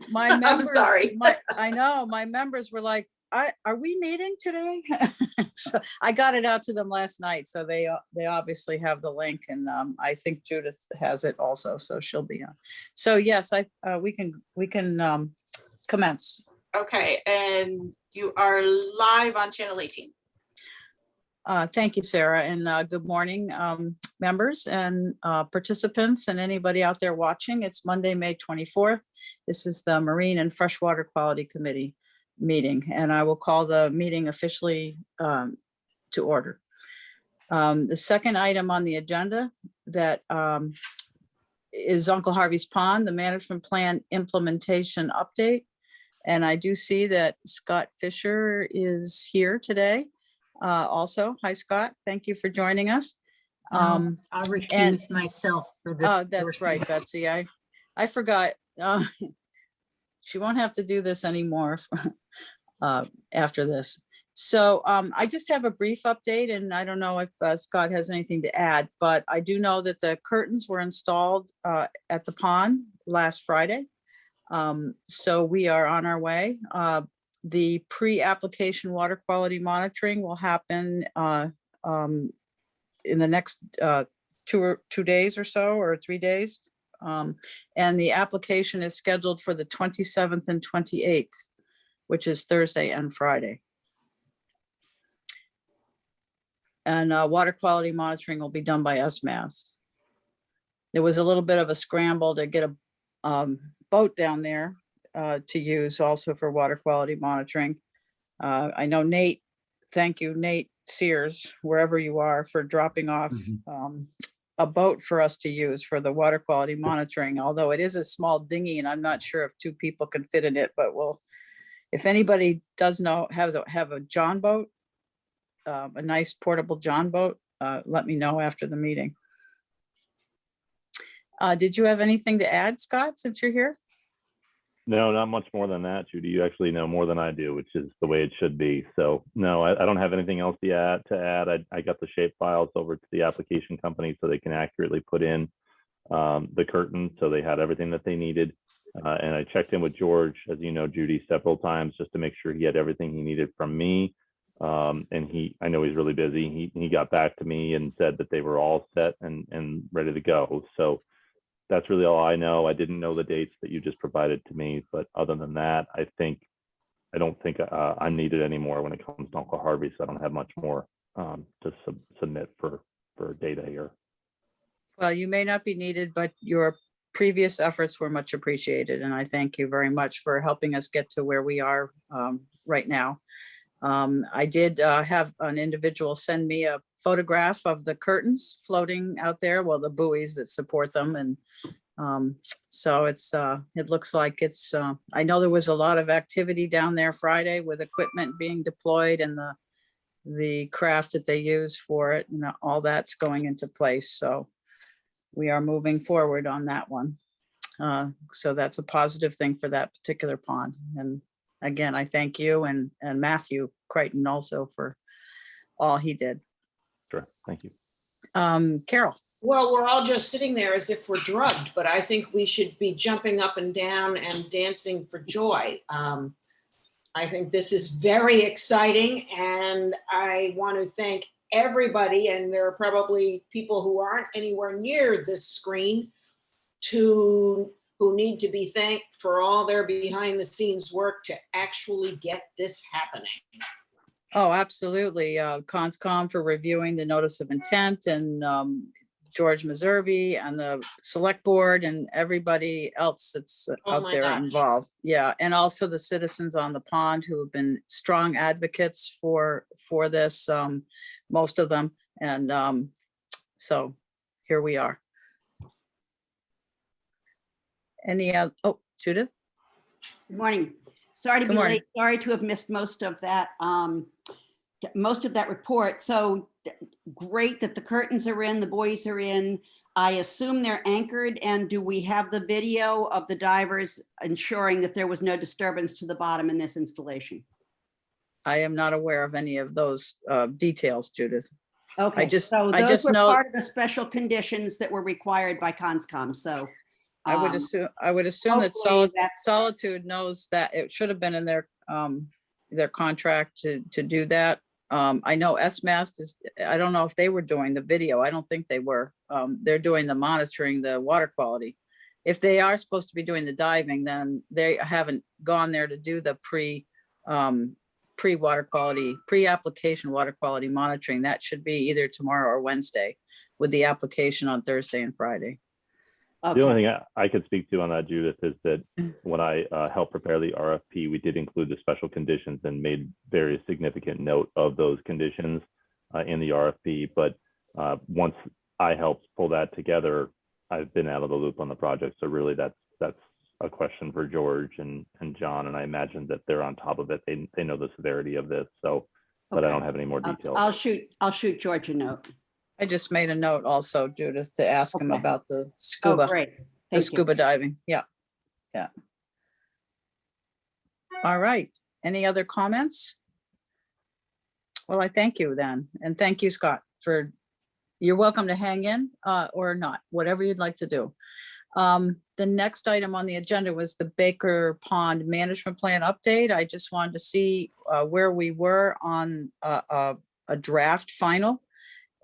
my I'm members, sorry. I know, my members were like, are we meeting today? So I got it out to them last night, so they obviously have the link, and I think Judith has it also, so she'll be on. So yes, we can commence. Okay, and you are live on channel 18. Thank you, Sarah, and good morning, members and participants and anybody out there watching. It's Monday, May 24th. This is the Marine and Freshwater Quality Committee meeting, and I will call the meeting officially to order. The second item on the agenda that is Uncle Harvey's Pond, the management plan implementation update. And I do see that Scott Fisher is here today. Also, hi Scott, thank you for joining us. I'll recuse myself for this. Oh, that's right, Betsy. I forgot. She won't have to do this anymore after this. So I just have a brief update, and I don't know if Scott has anything to add, but I do know that the curtains were installed at the pond last Friday. So we are on our way. The pre-application water quality monitoring will happen in the next 2 days or so, or 3 days. And the application is scheduled for the 27th and 28th, which is Thursday and Friday. And water quality monitoring will be done by SMAS. There was a little bit of a scramble to get a boat down there to use also for water quality monitoring. I know Nate, thank you, Nate Sears, wherever you are, for dropping off a boat for us to use for the water quality monitoring, although it is a small dinghy and I'm not sure if 2 people can fit in it, but if anybody does know, have a John boat, a nice portable John boat, let me know after the meeting. Did you have anything to add, Scott, since you're here? No, not much more than that, Judy. You actually know more than I do, which is the way it should be. So no, I don't have anything else to add. I got the shape files over to the application company so they can accurately put in the curtain. So they had everything that they needed. And I checked in with George, as you know, Judy, several times just to make sure he had everything he needed from me. And I know he's really busy. He got back to me and said that they were all set and ready to go. So that's really all I know. I didn't know the dates that you just provided to me, but other than that, I don't think I'm needed anymore when it comes to Uncle Harvey. So I don't have much more to submit for data here. Well, you may not be needed, but your previous efforts were much appreciated. And I thank you very much for helping us get to where we are right now. I did have an individual send me a photograph of the curtains floating out there, well, the buoys that support them. And so it looks like it's, I know there was a lot of activity down there Friday with equipment being deployed and the craft that they use for it, and all that's going into place. So we are moving forward on that one. So that's a positive thing for that particular pond. And again, I thank you and Matthew Crichton also for all he did. Sure, thank you. Carol. Well, we're all just sitting there as if we're drugged, but I think we should be jumping up and down and dancing for joy. I think this is very exciting, and I want to thank everybody, and there are probably people who aren't anywhere near this screen who need to be thanked for all their behind the scenes work to actually get this happening. Oh, absolutely. Conscom for reviewing the notice of intent, and George Meservey and the select board and everybody else that's out there involved. Yeah, and also the citizens on the pond who have been strong advocates for this, most of them. And so here we are. Any oh, Judith? Good morning. Sorry to be late. Sorry to have missed most of that report. So great that the curtains are in, the buoys are in. I assume they're anchored. And do we have the video of the divers ensuring that there was no disturbance to the bottom in this installation? I am not aware of any of those details, Judith. Okay, so those were part of the special conditions that were required by Conscom. So I would Um, assume that hopefully that's- Solitude knows that it should have been in their contract to do that. I know SMAST is, I don't know if they were doing the video. I don't think they were. They're doing the monitoring, the water quality. If they are supposed to be doing the diving, then they haven't gone there to do the pre-water quality, pre-application water quality monitoring. That should be either tomorrow or Wednesday, with the application on Thursday and Friday. The only Okay, thing I could speak to on that, Judith, is that when I helped prepare the RFP, we did include the special conditions and made very significant note of those conditions in the RFP. But once I helped pull that together, I've been out of the loop on the project. So really that's a question for George and John. And I imagine that they're on top of it. They know the severity of this. So, but I Okay. don't have any more details. I'll shoot George a note. I just made a note also, Judith, to ask him Okay. about the Oh, scuba, great. the Thank you. scuba diving. Yeah. Yeah. All right. Any other comments? Well, I thank you then. And thank you, Scott, you're welcome to hang in or not, whatever you'd like to do. The next item on the agenda was the Baker Pond Management Plan update. I just wanted to see where we were on a draft final.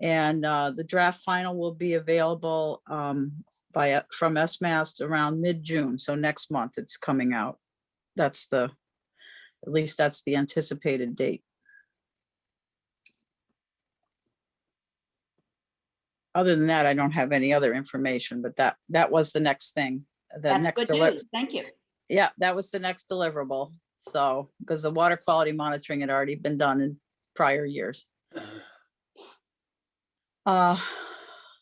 And the draft final will be available from SMAST around mid-June. So next month it's coming out. At least that's the anticipated date. Other than that, I don't have any other information, but that was the next thing. That's good news. Thank you. Yeah, that was the next deliverable. So, because the water quality monitoring had already been done in prior years.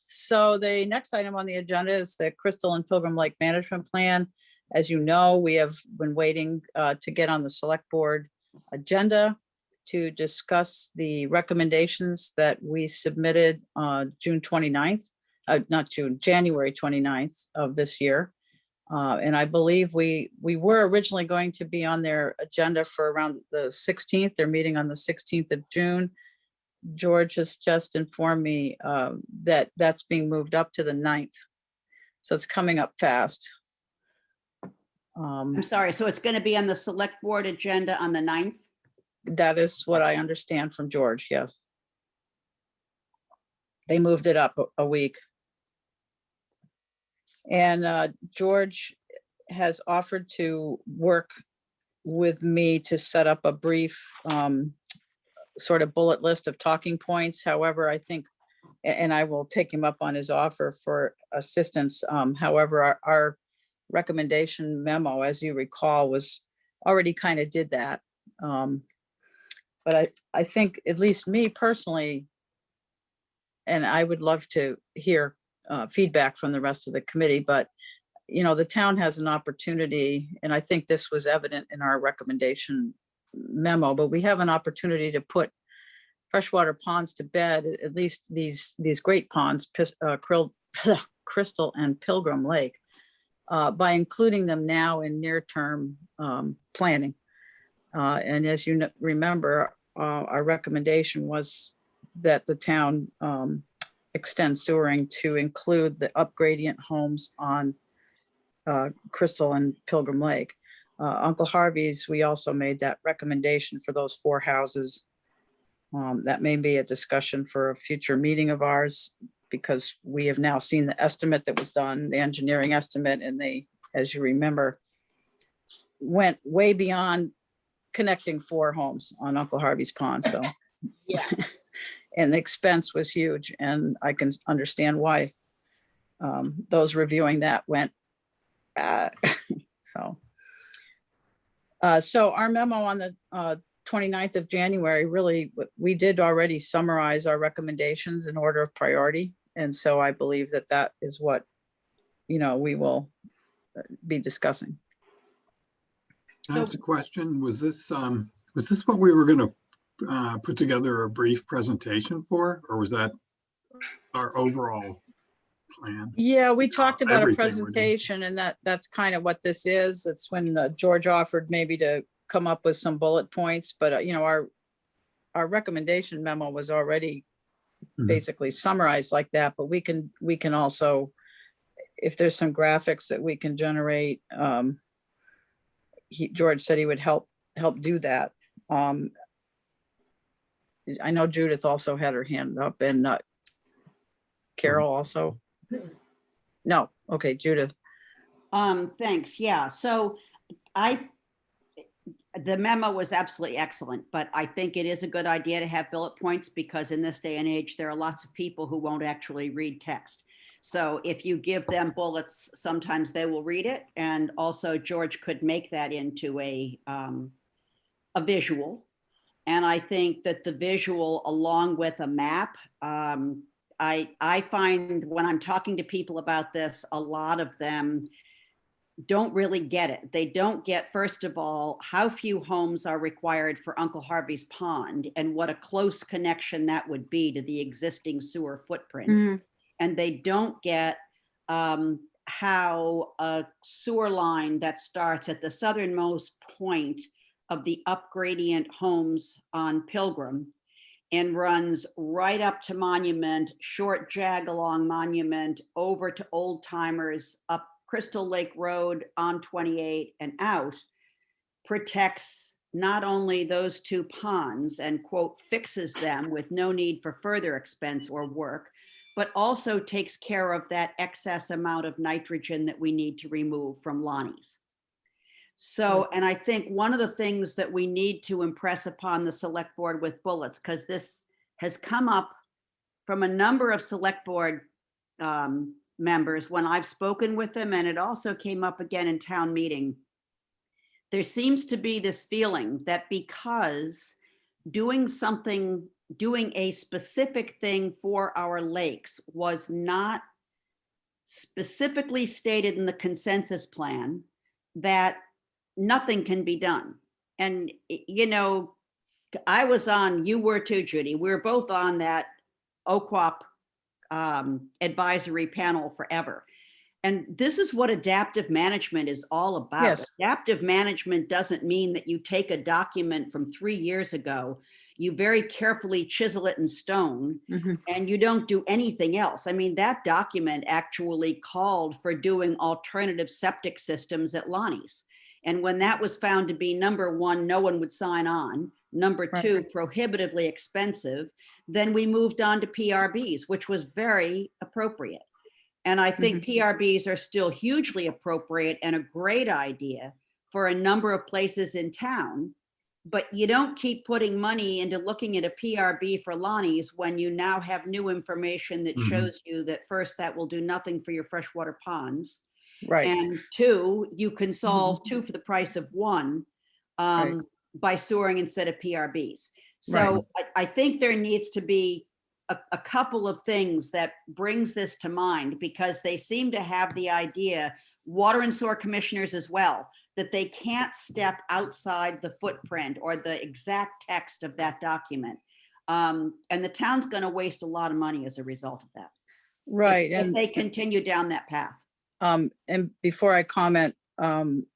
So the next item on the agenda is the Crystal and Pilgrim Lake Management Plan. As you know, we have been waiting to get on the select board agenda to discuss the recommendations that we submitted June 29th, January 29th of this year. And I believe we were originally going to be on their agenda for around the 16th. They're meeting on the 16th of June. George has just informed me that that's being moved up to the 9th. So it's coming up fast. I'm sorry. So it's going to be on the select board agenda on the 9th? That is what I understand from George, yes. They moved it up a week. And George has offered to work with me to set up a brief sort of bullet list of talking points. However, I think, and I will take him up on his offer for assistance. However, our recommendation memo, as you recall, was already kind of did that. But I think, at least me personally, and I would love to hear feedback from the rest of the committee, but the town has an opportunity, and I think this was evident in our recommendation memo, but we have an opportunity to put freshwater ponds to bed, at least these great ponds, Crystal and Pilgrim Lake, by including them now in near-term planning. And as you remember, our recommendation was that the town extend sewering to include the upgradient homes on Crystal and Pilgrim Lake. Uncle Harvey's, we also made that recommendation for those 4 houses. That may be a discussion for a future meeting of ours, because we have now seen the estimate that was done, the engineering estimate, and they, as you remember, went way beyond connecting 4 homes on Uncle Harvey's Pond. So, Yeah. and the expense was huge, and I can understand why those reviewing that went. So our memo on the 29th of January, really, we did already summarize our recommendations in order of priority. And so I believe that is what, we will be discussing. Can I ask a question? Was this what we were going to put together a brief presentation for, or was that our overall plan? Yeah, we talked about a everything we're doing. presentation, and that's kind of what this is. It's when George offered maybe to come up with some bullet points, but our recommendation memo was already Mhm. basically summarized like that, but we can also, if there's some graphics that we can generate, George said he would help do that. I know Judith also had her hand up, and Carol also. No, okay, Judith. Thanks. Yeah. So the memo was absolutely excellent, but I think it is a good idea to have bullet points because in this day and age, there are lots of people who won't actually read text. So if you give them bullets, sometimes they will read it. And also George could make that into a visual. And I think that the visual along with a map, I find when I'm talking to people about this, a lot of them don't really get it. They don't get, first of all, how few homes are required for Uncle Harvey's Pond and what a close connection that would be to the existing sewer footprint. And they don't get how a sewer line that starts at the southernmost point of the upgradient homes on Pilgrim and runs right up to Monument, short jag along Monument, over to Old Timers, up Crystal Lake Road on 28 and out, protects not only those two ponds and quote, fixes them with no need for further expense or work, but also takes care of that excess amount of nitrogen that we need to remove from Lonnie's. So, and I think one of the things that we need to impress upon the select board with bullets, because this has come up from a number of select board members when I've spoken with them, and it also came up again in town meeting. There seems to be this feeling that because doing a specific thing for our lakes was not specifically stated in the consensus plan, that nothing can be done. And, you know, I was on, you were too, Judy, we were both on that OQUAP advisory panel forever. And this is what adaptive management is all about. Yes. Adaptive management doesn't mean that you take a document from 3 years ago, you very carefully chisel it in stone, and you don't do anything else. I mean, that document actually called for doing alternative septic systems at Lonnie's. And when that was found to be, number one, no one would sign on, number two, prohibitively expensive, then we moved on to PRBs, which was very appropriate. And I think PRBs are still hugely appropriate and a great idea for a number of places in town. But you don't keep putting money into looking at a PRB for Lonnie's when you now have new information that shows you that first, that will do nothing for your freshwater ponds. Right. And two, you can solve two for the price of one by sewering instead of PRBs. So I think there needs to be a couple of things that brings this to mind, because they seem to have the idea, water and sewer commissioners as well, that they can't step outside the footprint or the exact text of that document. And the town's going to waste a lot of money as a result of that. Right. If they continue down that path. And before I comment,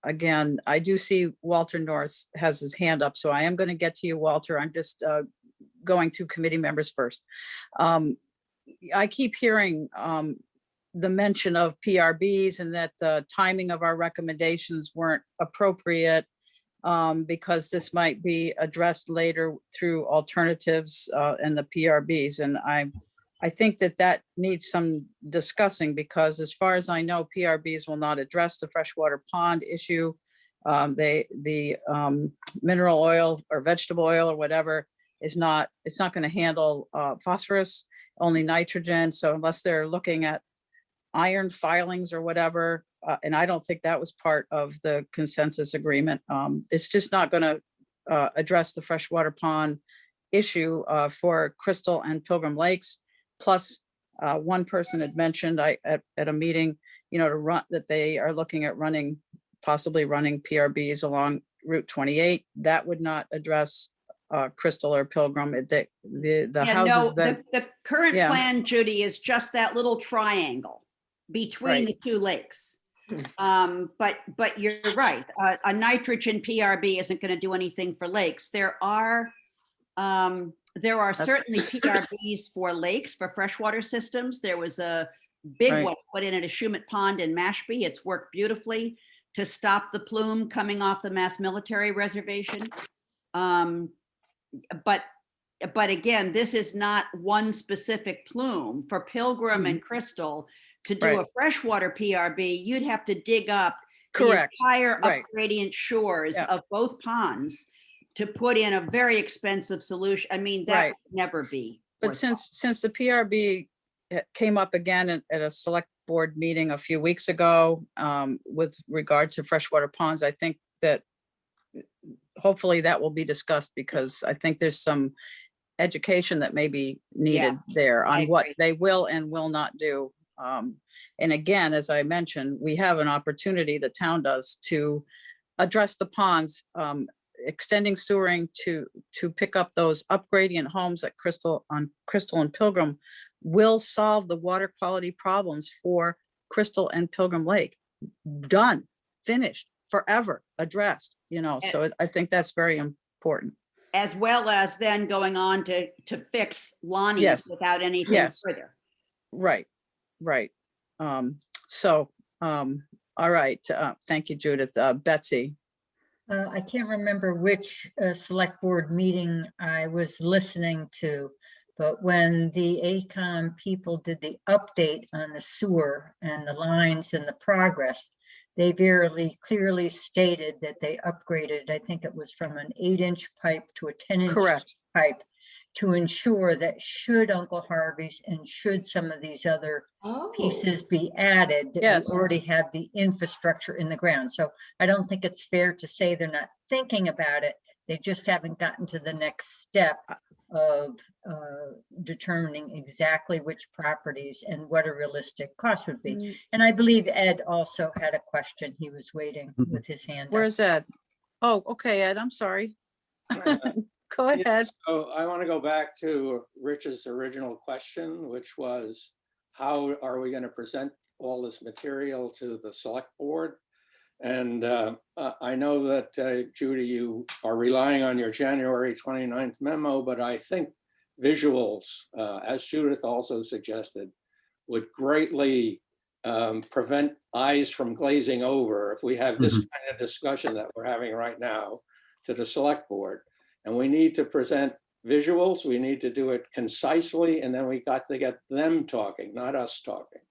again, I do see Walter North has his hand up, so I am going to get to you, Walter. I'm just going through committee members first. I keep hearing the mention of PRBs and that the timing of our recommendations weren't appropriate because this might be addressed later through alternatives and the PRBs. And I think that needs some discussing, because as far as I know, PRBs will not address the freshwater pond issue. The mineral oil or vegetable oil or whatever it's not going to handle phosphorus, only nitrogen. So unless they're looking at iron filings or whatever, and I don't think that was part of the consensus agreement. It's just not going to address the freshwater pond issue for Crystal and Pilgrim Lakes. Plus, one person had mentioned at a meeting, that they are looking at possibly running PRBs along Route 28. That would not address Crystal or Pilgrim. The houses that the current plan, Judy, is just that little triangle between the two lakes. But you're right. A nitrogen PRB isn't going to do anything for lakes. There are certainly PRBs for lakes, for freshwater systems. There was a big Right. one put in at a Shumat Pond in Mashpee. It's worked beautifully to stop the plume coming off the Mass Military Reservation. Um, But again, this is not one specific plume. For Pilgrim and Crystal, to do Right. a freshwater PRB, you'd have to dig up the Correct. entire Right. upgradient shores Yeah. of both ponds to put in a very expensive solution. I mean, that Right. would never be. But worthwhile. since the PRB came up again at a select board meeting a few weeks ago, with regard to freshwater ponds, I think that hopefully that will be discussed, because I think there's some education that may be needed there I on what agree. they will and will not do. And again, as I mentioned, we have an opportunity, the town does, to address the ponds, extending sewering to pick up those upgradient homes at Crystal and Pilgrim will solve the water quality problems for Crystal and Pilgrim Lake. Done, finished, forever addressed, so I think that's very important. As well as then going on to fix Lonnie's Yes. without anything Yes. further. Right. So, all right, thank you, Judith. Betsy. I can't remember which select board meeting I was listening to, but when the ACOM people did the update on the sewer and the lines and the progress, they very clearly stated that they upgraded, I think it was from an 8-inch pipe to a 10-inch Correct. pipe, to ensure that should Uncle Harvey's and should some of these other Oh, pieces be added, that Yes. we already have the infrastructure in the ground. So I don't think it's fair to say they're not thinking about it. They just haven't gotten to the next step of determining exactly which properties and what a realistic cost would be. And I believe Ed also had a question. He was waiting Mhm. with his hand up. Where's Ed? Oh, okay, Ed, I'm sorry. Go ahead. So I want to go back to Rich's original question, which was, how are we going to present all this material to the select board? And I know that, Judy, you are relying on your January 29th memo, but I think visuals, as Judith also suggested, would greatly prevent eyes from glazing over if we have this kind of discussion that we're having right now to the select board. And we need to present visuals, we need to do it concisely, and then we got to get them talking, not us talking.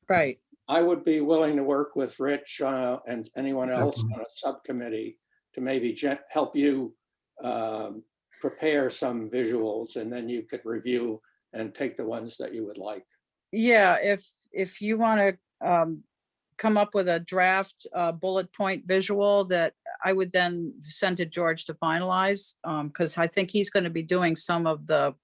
Right. I would be willing to work with Rich and anyone else on a subcommittee to maybe help you prepare some visuals, and then you could review and take the ones that you would like. Yeah, if you want to come up with a draft bullet point visual that I would then send to George to finalize, because I think he's going to be doing some of the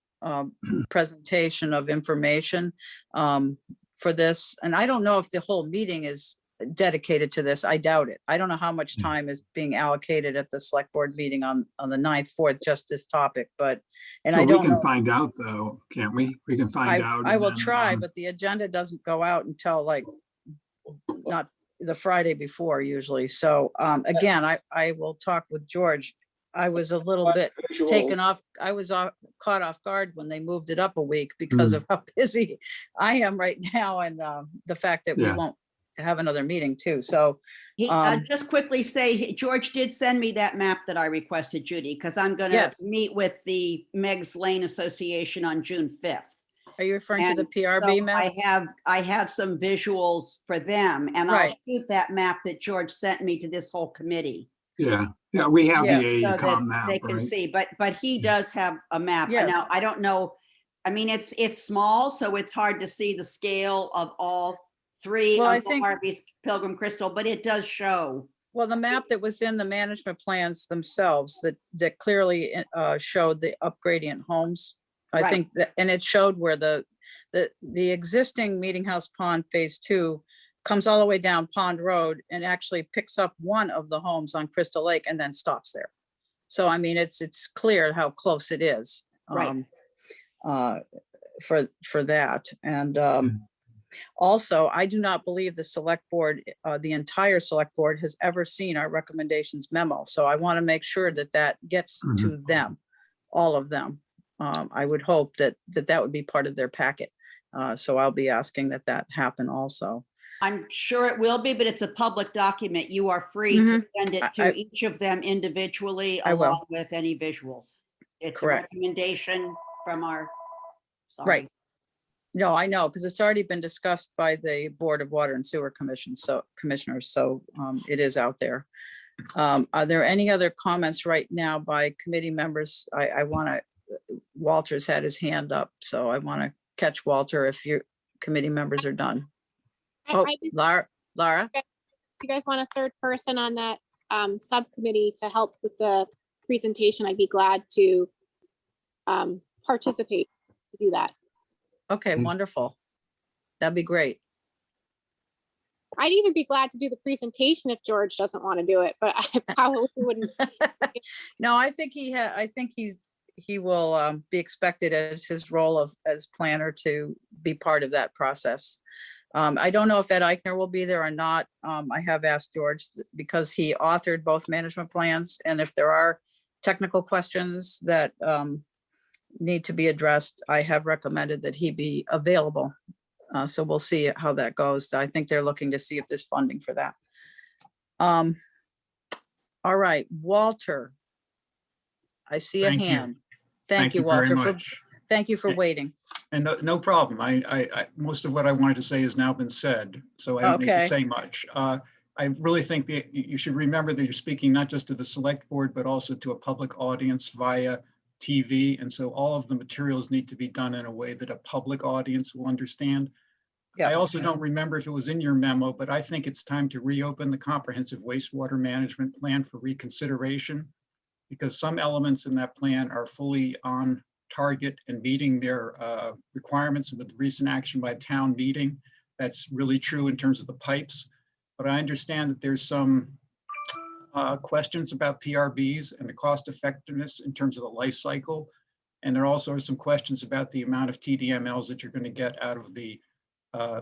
presentation of information for this. And I don't know if the whole meeting is dedicated to this. I doubt it. I don't know how much time is being allocated at the select board meeting on the 9th for just this topic, but, and So I we don't can know. find out though, can't we? We can find out. I and will then, try, but the agenda doesn't go out until like, not the Friday before usually. So again, I will talk with George. I was a little bit taken off. I was caught off guard when they moved it up a week because of how busy I am right now, and the fact that we Yeah. won't have another meeting too. So He, just quickly say, George did send me that map that I requested, Judy, because I'm gonna Yes. meet with the Meg's Lane Association on June 5th. are you referring to the And PRB so map? I have some visuals for them, and I'll Right. shoot that map that George sent me to this whole committee. Yeah, we have Yeah, the So AECom that map, they can right? see, but he Yeah. does have a map. Yeah. Now, I don't know, I mean, it's small, so it's hard to see the scale of all three Well, I Uncle think- Harvey's Pilgrim Crystal, but it does show. Well, the map that was in the management plans themselves that clearly showed the upgradient homes. I Right. think that, and it showed where the existing Meeting House Pond Phase 2 comes all the way down Pond Road and actually picks up one of the homes on Crystal Lake and then stops there. So I mean, it's clear how close it is. Right. For that. And also, I do not believe the select board, the entire select board has ever seen our recommendations memo. So I want to make sure that that gets to them, all of them. I would hope that would be part of their packet. So I'll be asking that that happen also. I'm sure it will be, but it's a public document. You are free to send it I- to each of them individually I will. along with any visuals. It's a Correct. recommendation from our. sorry. Right. No, I know, because it's already been discussed by the Board of Water and Sewer Commission, so commissioners, so it is out there. Are there any other comments right now by committee members? I want to, Walter's had his hand up, so I want to catch Walter if your committee members are done. Oh, I do- Lara? if you guys want a third person on that subcommittee to help with the presentation, I'd be glad to participate to do that. Okay, wonderful. That'd be great. I'd even be glad to do the presentation if George doesn't want to do it, but I probably wouldn't. No, I think he will be expected as his role as planner to be part of that process. I don't know if Ed Eichner will be there or not. I have asked George because he authored both management plans, and if there are technical questions that need to be addressed, I have recommended that he be available. So we'll see how that goes. I think they're looking to see if there's funding for that. All right, Walter. I see a Thank you. hand. Thank you, very Walter. much. Thank you for waiting. And no problem. Most of what I wanted to say has now been said, so I don't need to Okay. say much. I really think that you should remember that you're speaking not just to the select board, but also to a public audience via TV. And so all of the materials need to be done in a way that a public audience will understand. Yeah. I also don't remember if it was in your memo, but I think it's time to reopen the comprehensive wastewater management plan for reconsideration, because some elements in that plan are fully on target and meeting their requirements with the recent action by town meeting. That's really true in terms of the pipes. But I understand that there's some questions about PRBs and the cost effectiveness in terms of the life cycle. And there also are some questions about the amount of TDMLs that you're going to get out of the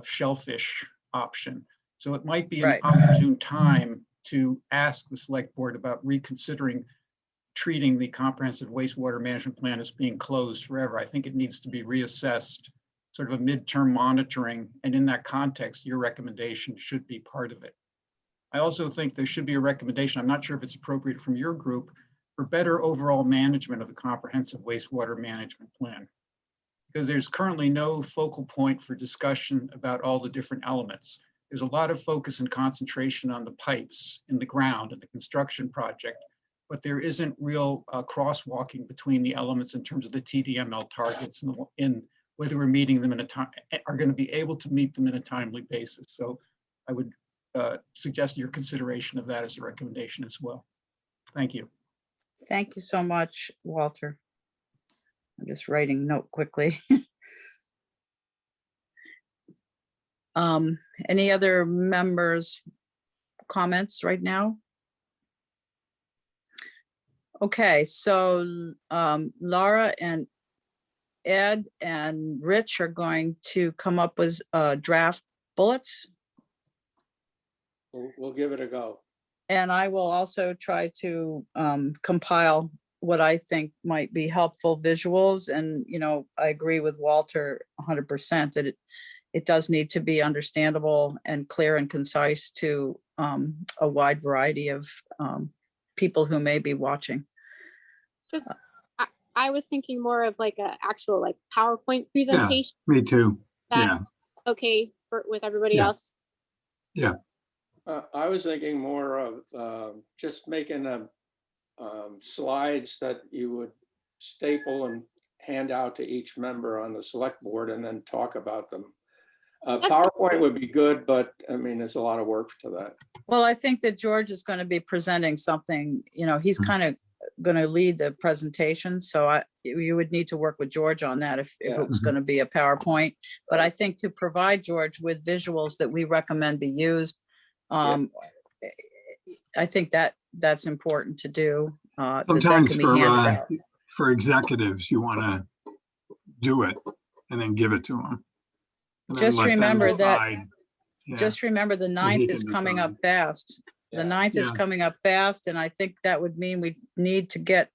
shellfish option. So it might be an Right. opportune time to ask the select board about reconsidering treating the comprehensive wastewater management plan as being closed forever. I think it needs to be reassessed, sort of a midterm monitoring. And in that context, your recommendation should be part of it. I also think there should be a recommendation, I'm not sure if it's appropriate from your group, for better overall management of the comprehensive wastewater management plan. Because there's currently no focal point for discussion about all the different elements. There's a lot of focus and concentration on the pipes in the ground and the construction project, but there isn't real crosswalking between the elements in terms of the TDML targets and in whether we're meeting them in a time, are going to be able to meet them in a timely basis. So I would suggest your consideration of that as a recommendation as well. Thank you. Thank you so much, Walter. I'm just writing note quickly. Any other members' comments right now? Okay, so Laura and Ed and Rich are going to come up with draft bullets. We'll give it a go. And I will also try to compile what I think might be helpful visuals. And, you know, I agree with Walter 100% that it does need to be understandable and clear and concise to a wide variety of people who may be watching. Just, I was thinking more of like a actual like PowerPoint presentation. Me too. That Yeah. okay with everybody Yeah. else? I was thinking more of just making slides that you would staple and hand out to each member on the select board and then talk about them. PowerPoint would be good, but I mean, there's a lot of work to that. Well, I think that George is going to be presenting something, you know, he's kind of going to lead the presentation. So you would need to work with George on that if Yeah. it was going to be a PowerPoint. But I think to provide George with visuals that we recommend be used, I think that's important to do. that Sometimes can be handed out. for executives, you want to do it and then give it to them. Just remember that- Yeah. Just remember the he 9th can is coming up decide. fast. The Yeah. 9th is Yeah. coming up fast, and I think that would mean we need to get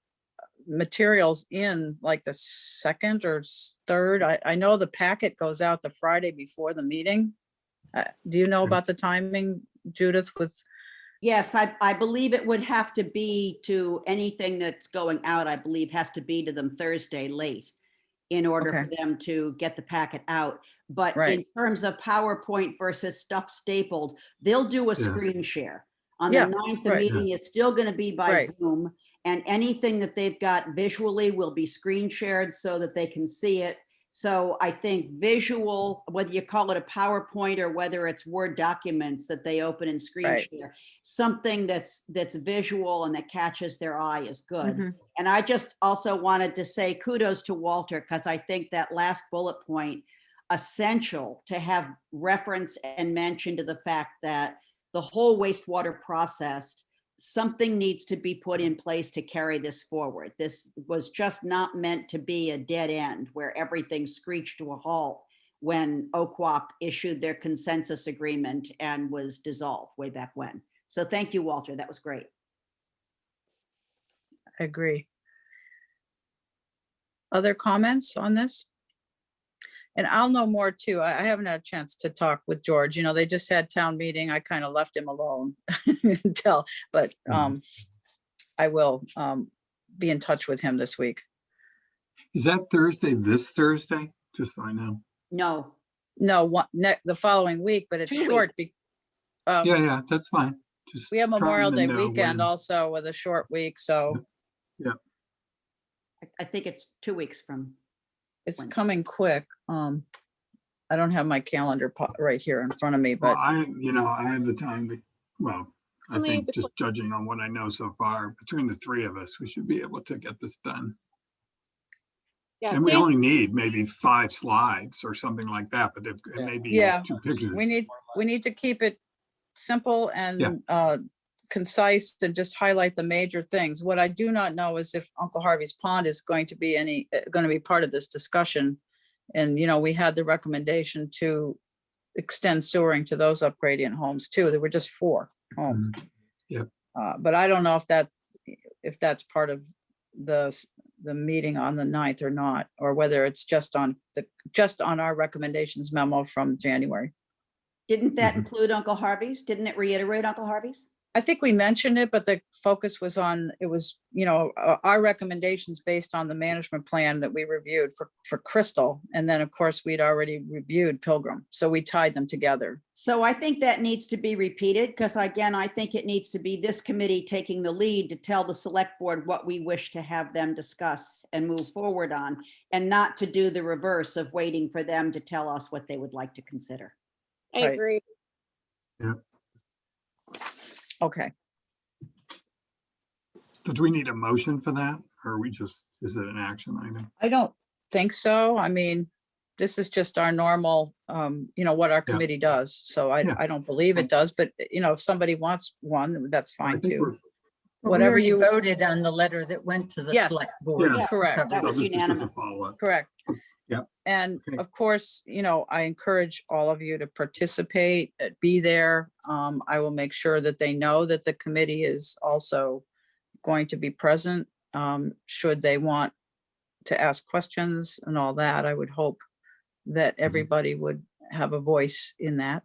materials in like the second or third. I know the packet goes out the Friday before the meeting. Do you know Okay. about the timing, Judith, with, Yes, I believe it would have to be to anything that's going out, I believe has to be to them Thursday late in order for Okay. them to get the packet out. But in Right. terms of PowerPoint versus stuff stapled, they'll do a Yeah. screen share. On Yeah, the 9th, the right. meeting is still going to be by Right. Zoom. And anything that they've got visually will be screen shared so that they can see it. So I think visual, whether you call it a PowerPoint or whether it's Word documents that they open and screen Right. share, something that's visual and that catches their eye is good. Mhm. And I just also wanted to say kudos to Walter, because I think that last bullet point, essential to have reference and mention to the fact that the whole wastewater process, something needs to be put in place to carry this forward. This was just not meant to be a dead end where everything screeched to a halt when OQUAP issued their consensus agreement and was dissolved way back when. So thank you, Walter. That was great. I agree. Other comments on this? And I'll know more too. I haven't had a chance to talk with George. You know, they just had town meeting. I kind of left him alone until, but I will be in touch with him this week. Is that Thursday, this Thursday? Just so I know. No, No, the following week, but it's 2 short. Yeah, yeah, that's fine. Just We have trying Memorial to Day know weekend when. also with a short week, so I think it's 2 weeks from. it's When? coming quick. I don't have my calendar right here in front of me, Well, but I have the time to, well, I Only think the just judging on what I know so far, between the three of us, we should be able to get this done. Yeah, And we today's- only need maybe 5 slides or something like that, but it Yeah. may be Yeah, 2 pictures. we need to keep it simple and concise and just highlight the major things. What I do not know is if Uncle Harvey's Pond is going to be going to be part of this discussion. And, you know, we had the recommendation to extend sewering to those upgradient homes too. There were just 4 homes. Yep. But I don't know if that's part of the meeting on the 9th or not, or whether it's just on our recommendations memo from January. Didn't that Mhm. include Uncle Harvey's? Didn't it reiterate Uncle Harvey's? I think we mentioned it, but the focus was on, it was, you know, our recommendations based on the management plan that we reviewed for Crystal. And then, of course, we'd already reviewed Pilgrim. So we tied them together. So I think that needs to be repeated, because again, I think it needs to be this committee taking the lead to tell the select board what we wish to have them discuss and move forward on, and not to do the reverse of waiting for them to tell us what they would like to consider. I Right. agree. Okay. So do we need a motion for that? Or are we just, is it an action item? I don't think so. I mean, this is just our normal, you know, what our Yeah. committee does. So Yeah. I don't believe it does, but you know, if somebody wants one, that's I fine think too. we're- But we Whatever already you- voted on the letter that went to the Yes. select board. Yeah. Correct. That So was this is just a unanimous. follow-up. Correct. Yep. And Okay. of course, you know, I encourage all of you to participate, be there. I will make sure that they know that the committee is also going to be present. Should they want to ask questions and all that, I would hope that everybody would have a voice in that.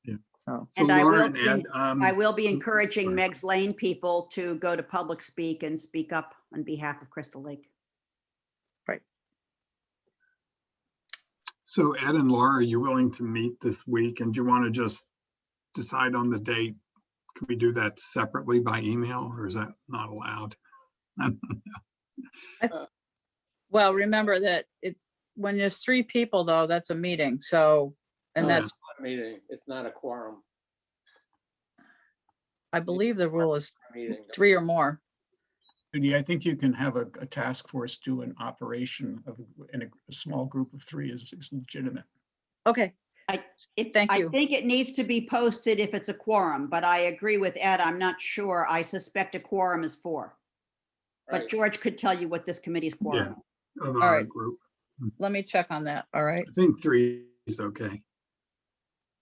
Yeah. So, So And I will Lauren, be- Ed, I will be encouraging sorry. Meg's Lane people to go to public speak and speak up on behalf of Crystal Lake. So Ed and Laura, are you willing to meet this week? And do you want to just decide on the date? Can we do that separately by email, or is that not allowed? well, remember that when there's 3 people though, that's a meeting. So, and Oh, that's, Meeting, it's not a quorum I believe the rule is meeting. 3 or more. Judy, I think you can have a task force do an operation in a small group of 3 is legitimate. Okay, Thank I you. think it needs to be posted if it's a quorum, but I agree with Ed. I'm not sure. I suspect a quorum is 4. But Right. George could tell you what this committee's quorum. is. Of All our right. group? let me check on that. All right. I think 3 is okay.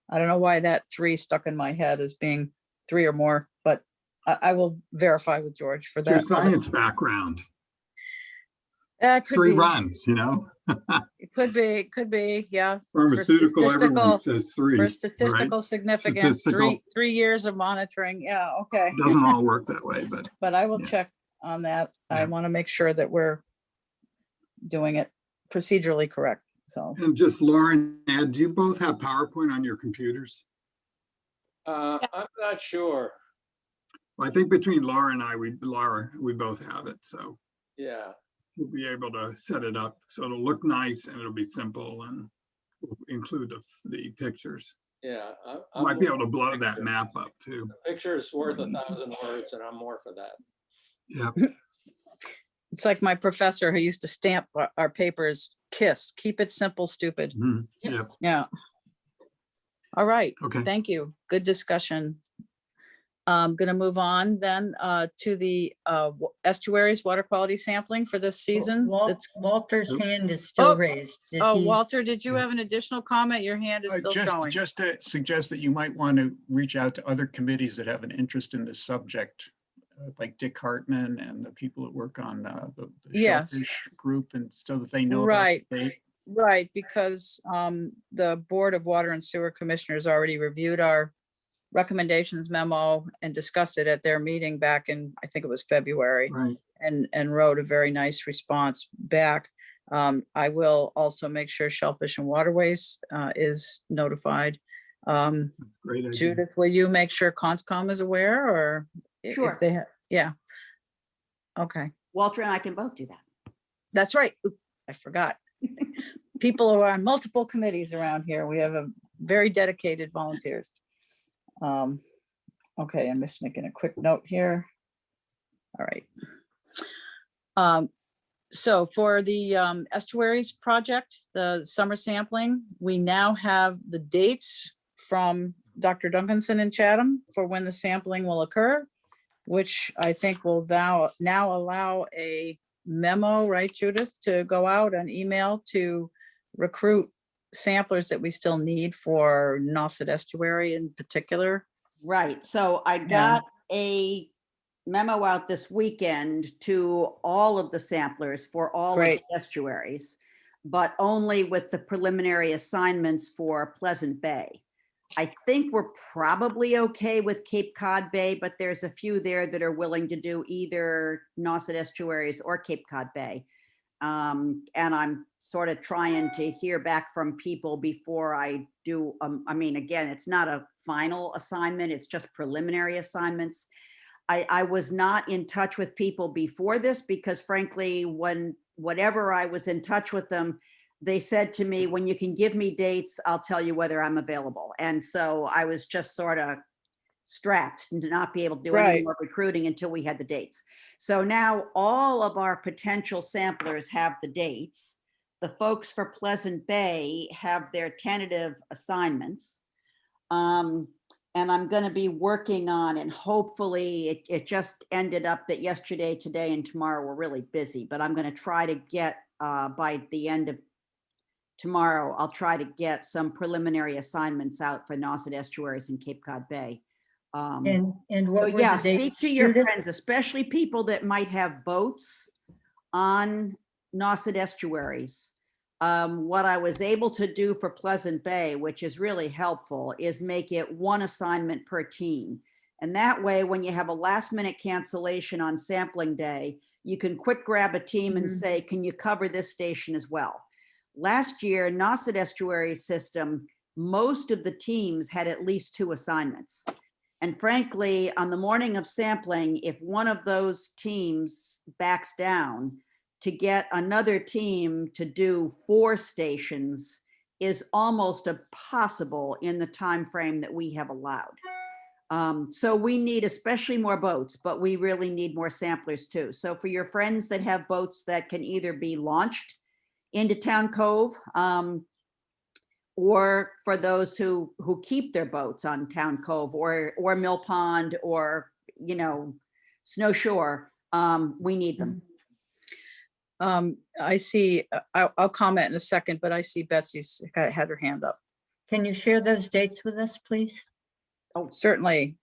I don't know why that 3 stuck in my head as being 3 or more, but I will verify with George for Your that. science background, Could 3 be, runs, it could be, yeah. pharmaceutical, everyone says 3, For right? statistical significance, Statistical. 3 years of monitoring. Yeah, okay. Doesn't all work that way, but But I will Yeah. check on that. I Yeah. want to make sure that we're doing it procedurally correct. So, and just Lauren, Ed, do you both have PowerPoint on your computers? I'm not sure. I think between Laura and I, we both have it, so Yeah, we'll be able to set it up so it'll look nice and it'll be simple and we'll include the pictures. yeah. Might be able to blow that map up too. Picture's worth 1,000 words, and I'm more for that. Yeah, it's like my professor who used to stamp our papers, KISS, keep it simple, stupid. yeah, Yeah. All right. okay. Thank you. Good discussion. I'm going to move on then to the estuaries water quality sampling for this season. It's- Walter's hand is still Oh, raised. Did Oh, he- Walter, did you have an additional comment? Your hand is still showing. Just to suggest that you might want to reach out to other committees that have an interest in this subject, like Dick Hartman and the people that work on the Yes. Shellfish group, and so that they know. about Right. the date. Right, because the Board of Water and Sewer Commissioners already reviewed our recommendations memo and discussed it at their meeting back in, I think it was February, Right. and wrote a very nice response back. I will also make sure Shellfish and Waterways is notified. Great idea. Judith, will you make sure Conscom is aware, or if Sure. they have, yeah. Okay, Walter and I can both do that. that's right. Oop, I forgot. People who are on multiple committees around here. We have a very dedicated volunteers. Okay, I'm just making a quick note here. All right. So for the estuaries project, the summer sampling, we now have the dates from Dr. Duncanson and Chatham for when the sampling will occur, which I think will now allow a memo, right, Judith, to go out, an email to recruit samplers that we still need for Nauset Estuary in particular. Right, so I got a memo out this weekend to all of the samplers for all of Great. the estuaries, but only with the preliminary assignments for Pleasant Bay. I think we're probably okay with Cape Cod Bay, but there's a few there that are willing to do either Nauset Estuaries or Cape Cod Bay. And I'm sort of trying to hear back from people before I do, I mean, again, it's not a final assignment, it's just preliminary assignments. I was not in touch with people before this because frankly, whatever I was in touch with them, they said to me, when you can give me dates, I'll tell you whether I'm available. And so I was just sort of strapped to not be able to do any Right. more recruiting until we had the dates. So now all of our potential samplers have the dates. The folks for Pleasant Bay have their tentative assignments. And I'm going to be working on, and hopefully it just ended up that yesterday, today, and tomorrow we're really busy, but I'm going to try to get by the end of tomorrow, I'll try to get some preliminary assignments out for Nauset Estuaries and Cape Cod Bay. And So what were yeah, the speak dates, to your Judith? friends, especially people that might have boats on Nauset Estuaries. What I was able to do for Pleasant Bay, which is really helpful, is make it one assignment per team. And that way, when you have a last minute cancellation on sampling day, you can quick grab a team and Mhm. say, can you cover this station as well? Last year, Nauset Estuary system, most of the teams had at least 2 assignments. And frankly, on the morning of sampling, if one of those teams backs down, to get another team to do 4 stations is almost impossible in the time frame that we have allowed. So we need especially more boats, but we really need more samplers too. So for your friends that have boats that can either be launched into Town Cove, or for those who keep their boats on Town Cove or Mill Pond or, Snow Shore, we need them. I see, I'll comment in a second, but I see Betsy's had her hand up. Can you share those dates with us, please? Certainly.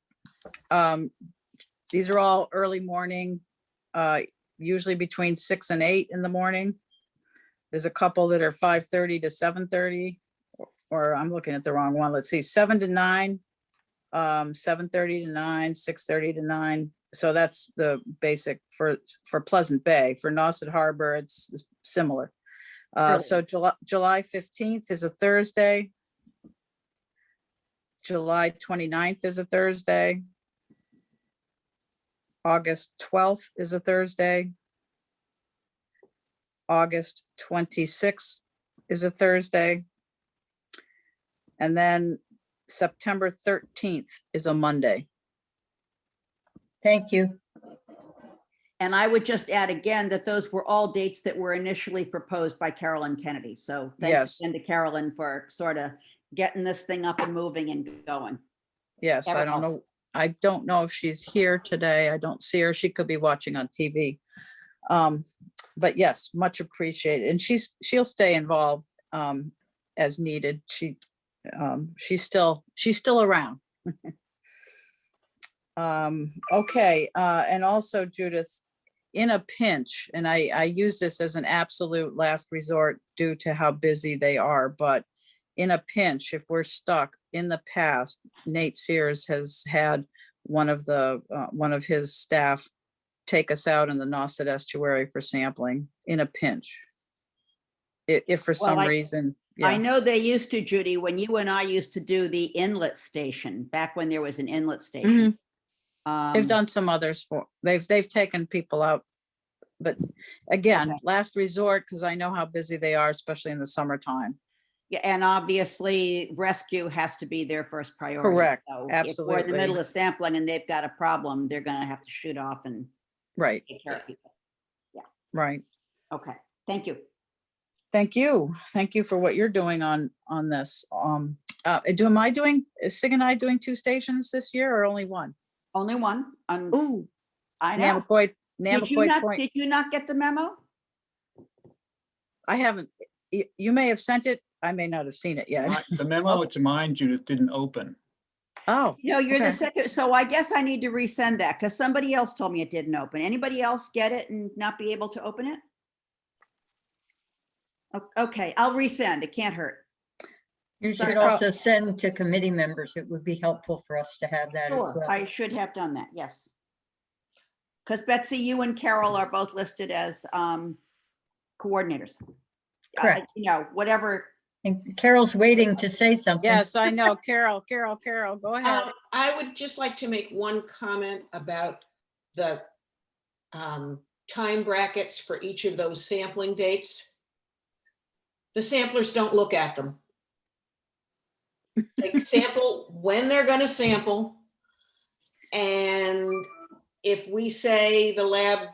These are all early morning, usually between 6 and 8 in the morning. There's a couple that are 5:30 to 7:30, or I'm looking at the wrong one. Let's see, 7 to 9, 7:30 to 9, 6:30 to 9. So that's the basic for Pleasant Bay. For Nauset Harbor, it's similar. So July 15th is a Thursday. July 29th is a Thursday. August 12th is a Thursday. August 26th is a Thursday. And then September 13th is a Monday. Thank you. And I would just add again that those were all dates that were initially proposed by Carolyn Kennedy. So thanks Yes. again to Carolyn for sort of getting this thing up and moving and going. Yes, I don't know. I don't know if she's here today. I don't see her. She could be watching on TV. But yes, much appreciated. And she'll stay involved as needed. She's still around. Okay, and also Judith, in a pinch, and I use this as an absolute last resort due to how busy they are, but in a pinch, if we're stuck, in the past, Nate Sears has had one of his staff take us out in the Nauset Estuary for sampling in a pinch. If for some reason. I Yeah. know they used to, Judy, when you and I used to do the inlet station, back when there was an inlet station. They've done some others they've taken people out. But again, Okay. last resort, because I know how busy they are, especially in the summertime. Yeah, and obviously rescue has to be their first priority. Correct, So If we're in the absolutely. middle of sampling and they've got a problem, they're gonna have to shoot off and Right, take care of people. right. Okay, thank you. Thank you. Thank you for what you're doing on this. Is Sig and I doing 2 stations this year or only one? Only one. Ooh, I know. Namaquoit Did Point. you not get the memo? I haven't, you may have sent it. I may not have seen it yet. The memo to mine, Judith, didn't open. Oh, No, you're the okay. second. So I guess I need to resend that because somebody else told me it didn't open. Anybody else get it and not be able to open it? Okay, I'll resend. It can't hurt. You Sorry. should also send to committee members. It would be helpful for us to have that as Sure, well. I should have done that, yes. Because Betsy, you and Carol are both listed as coordinators. Correct. You know, whatever. And Carol's waiting to say something. Yes, I know. Carol, go ahead. I would just like to make one comment about the time brackets for each of those sampling dates. The samplers don't look at them. They sample when they're going to sample. And if we say the lab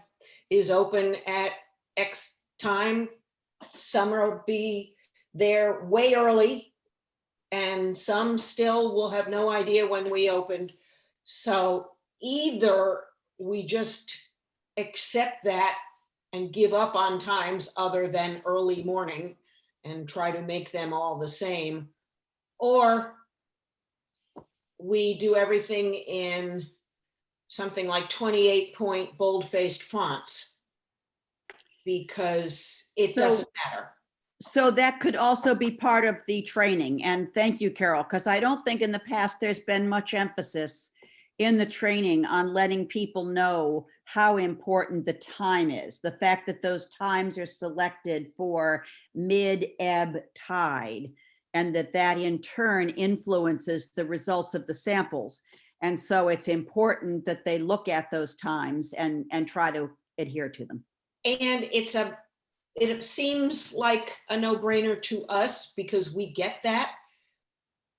is open at X time, some will be there way early and some still will have no idea when we opened. So either we just accept that and give up on times other than early morning and try to make them all the same, or we do everything in something like 28-point bold-faced fonts because it doesn't matter. So that could also be part of the training. And thank you, Carol, because I don't think in the past there's been much emphasis in the training on letting people know how important the time is. The fact that those times are selected for mid-ebb tide and that in turn influences the results of the samples. And so it's important that they look at those times and try to adhere to them. And it seems like a no-brainer to us because we get that,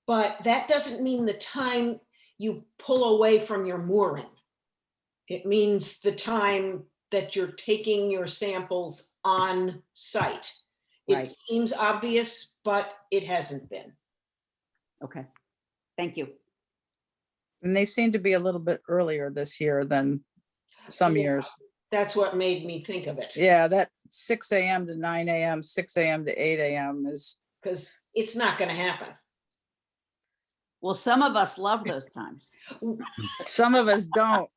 but that doesn't mean the time you pull away from your mooring. It means the time that you're taking your samples on site. Right. It seems obvious, but it hasn't been. Okay, thank you. And they seem to be a little bit earlier this year than some Yeah. years. That's what made me think of it. Yeah, that 6 a.m. to 9 a.m., 6 a.m. to 8 a.m. is, Because it's not going to happen. Well, some of us love those times. Some of us don't.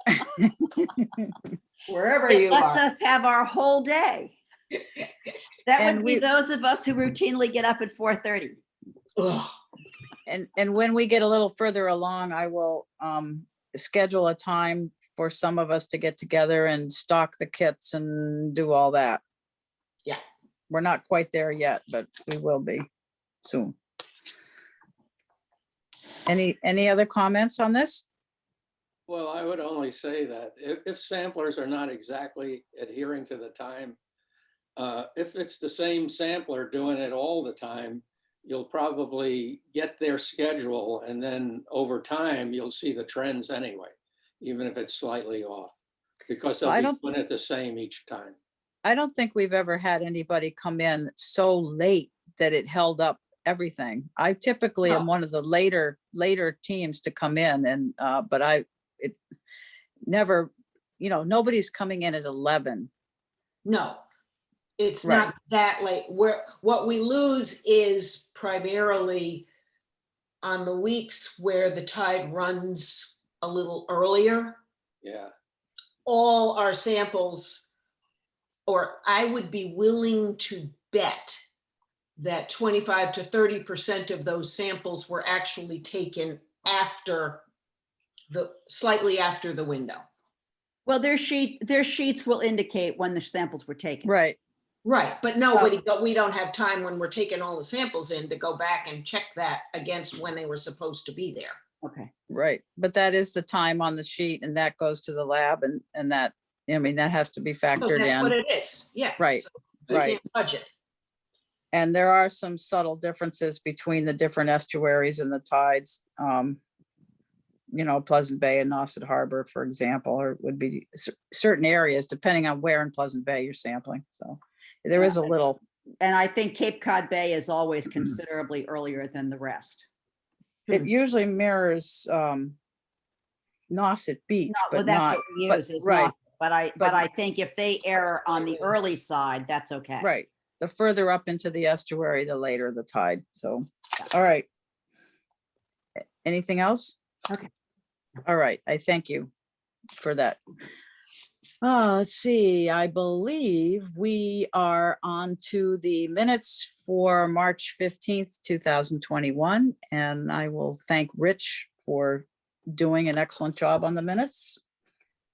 Wherever It you lets are. us have our whole day. That And would be we- those of us who routinely get up at 4:30. Ugh. And when we get a little further along, I will schedule a time for some of us to get together and stock the kits and do all that. Yeah. We're not quite there yet, but we will be soon. Any other comments on this? Well, I would only say that if samplers are not exactly adhering to the time, if it's the same sampler doing it all the time, you'll probably get their schedule, and then over time, you'll see the trends anyway, even if it's slightly off, because they'll I be don't- doing it the same each time. I don't think we've ever had anybody come in so late that it held up everything. I typically am No. one of the later teams to come in and, but it never, nobody's coming in at 11. No, it's Right. not that late. What we lose is primarily on the weeks where the tide runs a little earlier. Yeah, All our samples, or I would be willing to bet that 25 to 30% of those samples were actually taken slightly after the window. Well, their sheets will indicate when the samples were taken. Right. Right, but we don't have time when we're taking all the samples in to go back and check that against when they were supposed to be there. Okay. Right, but that is the time on the sheet and that goes to the lab and that, that has to be So factored that's what in. it is, yeah. Right, So we right. can't budget. And there are some subtle differences between the different estuaries and the tides. Pleasant Bay and Nauset Harbor, for example, or would be certain areas, depending on where in Pleasant Bay you're sampling. So there is a little, And I think Cape Cod Bay is always considerably earlier than the rest. it usually mirrors Nauset Beach, Well, but that's not, what we but- use is right. not, but but- I think if they err on the Slightly. early side, that's okay. right. The further up into the estuary, the later the tide. So, all right. Anything else? Okay. All right, I thank you for that. Let's see, I believe we are on to the minutes for March 15th, 2021. And I will thank Rich for doing an excellent job on the minutes.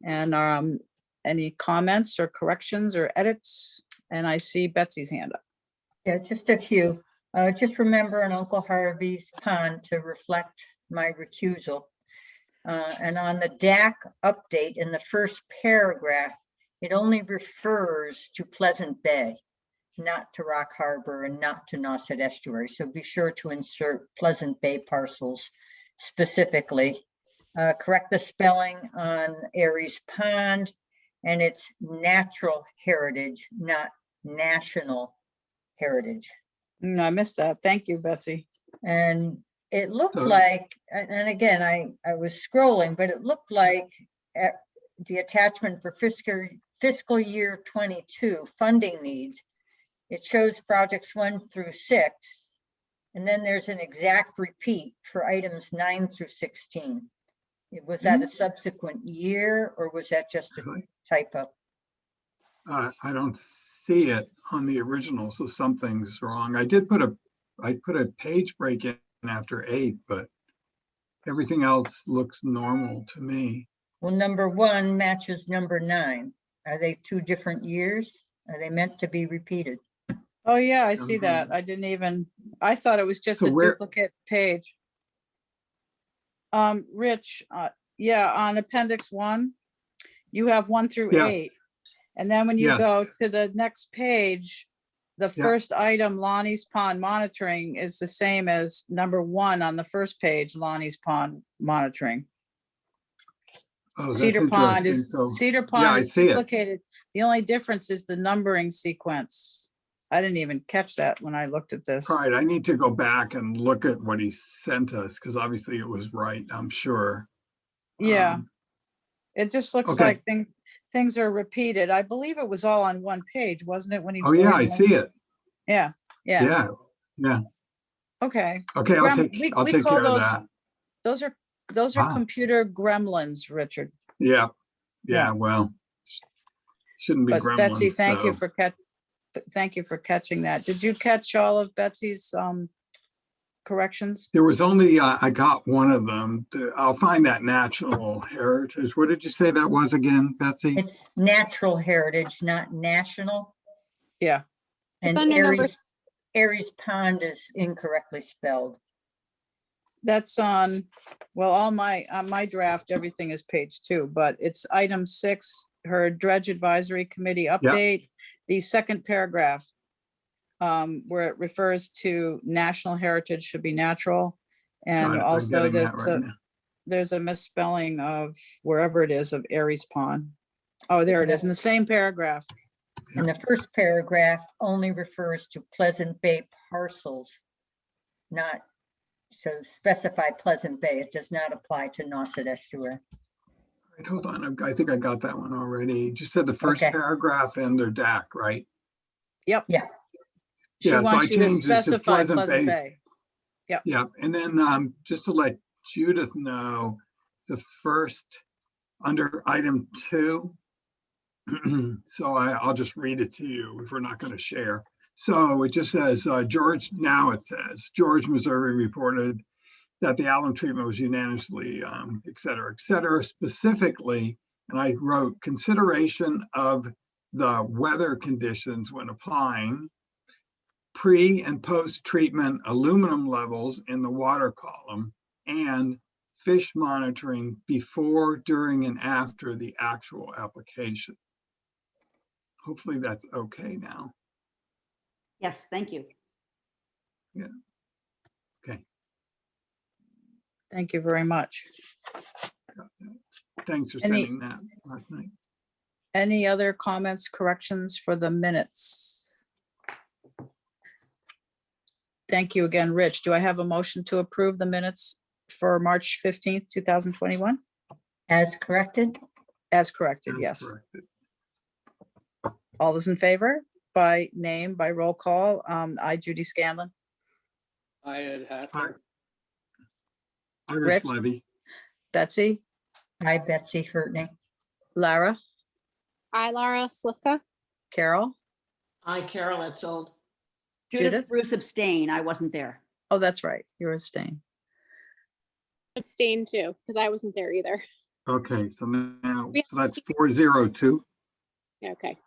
And any comments or corrections or edits? And I see Betsy's hand up. Yeah, just a few. Just remember on Uncle Harvey's pond to reflect my recusal. And on the DAC update in the first paragraph, it only refers to Pleasant Bay, not to Rock Harbor and not to Nauset Estuary. So be sure to insert Pleasant Bay parcels specifically. Correct the spelling on Aries Pond, and it's natural heritage, not national heritage. I missed that. Thank you, Betsy. And it looked So- like, and again, I was scrolling, but it looked like the attachment for fiscal year 22 funding needs. It shows projects 1 through 6, and then there's an exact repeat for items 9 through 16. Was that a subsequent year or was that just a typo? I don't see it on the original, so something's wrong. I put a page break in after 8, but everything else looks normal to me. Well, number 1 matches number 9. Are they 2 different years? Are they meant to be repeated? Oh, yeah, I see that. I thought it was just So a where- duplicate page. Rich, yeah, on appendix 1, you have 1 through Yes. 8. And then when you Yes. go to the next page, the Yeah. first item, Lonnie's Pond Monitoring, is the same as number 1 on the first page, Lonnie's Pond Monitoring. Oh, that's Cedar Pond interesting. is, So, Cedar yeah, Pond I is see it. duplicated. The only difference is the numbering sequence. I didn't even catch that when I looked at this. right, I need to go back and look at what he sent us, because obviously it was right, I'm sure. Yeah. Um, It just looks Okay. like things are repeated. I believe it was all on one page, wasn't it, when he? Oh, yeah, I forwarded see it. Yeah, Yeah, okay. okay, Well, I'll we take care call of those- that. Those are Wow. computer gremlins, Richard. Yeah, Yeah. well, shouldn't be But Betsy, gremlins, thank you so. for catching that. Did you catch all of Betsy's corrections? There was only, I got one of them. I'll find that national heritage. What did you say that was again, Betsy? It's natural heritage, not national. Yeah. And under number- Aries Pond is incorrectly spelled. That's on, well, on my draft, everything is page 2, but it's item 6, her dredge advisory committee update, the second paragraph, where it refers to national heritage should be natural. And Got it. I'm also getting that right now. there's a misspelling of wherever it is of Aries Pond. Oh, there it is in the same paragraph. And the first paragraph only refers to Pleasant Bay parcels, not, so specify Pleasant Bay. It does not apply to Nauset Estuary. Wait, hold on, I think I got that one already. Just said the first Okay. paragraph and their DAC, right? Yep. Yeah. She Yeah, so I wants you to changed it to specify Pleasant Pleasant Bay. Bay. Yeah, and then just to let Judith know, the first, under item 2, so I'll just read it to you if we're not going to share. So it just says, George, now it says, George, Missouri reported that the alum treatment was unanimously, et cetera, specifically, and I wrote consideration of the weather conditions when applying pre and post treatment aluminum levels in the water column and fish monitoring before, during, and after the actual application. Hopefully that's okay now. Yes, thank you. Okay, Thank you very much. thanks for Any- sending that last night. Any other comments, corrections for the minutes? Thank you again, Rich. Do I have a motion to approve the minutes for March 15th, 2021? As corrected? As corrected, As yes. corrected. All those in favor by name, by roll call? I, Judy Scanlon. Ed Hatfield. Irish Rich? Levy, Betsy, Hi, Betsy Fertney. Lara, I, Laura Slivka. Carol. Hi, Carol Etzold. Judith Judith? Bruce abstain. I wasn't there. Oh, that's right. You're staying. Abstain too, because I wasn't there either. okay, so now, Yeah. so that's 402. Yeah, okay.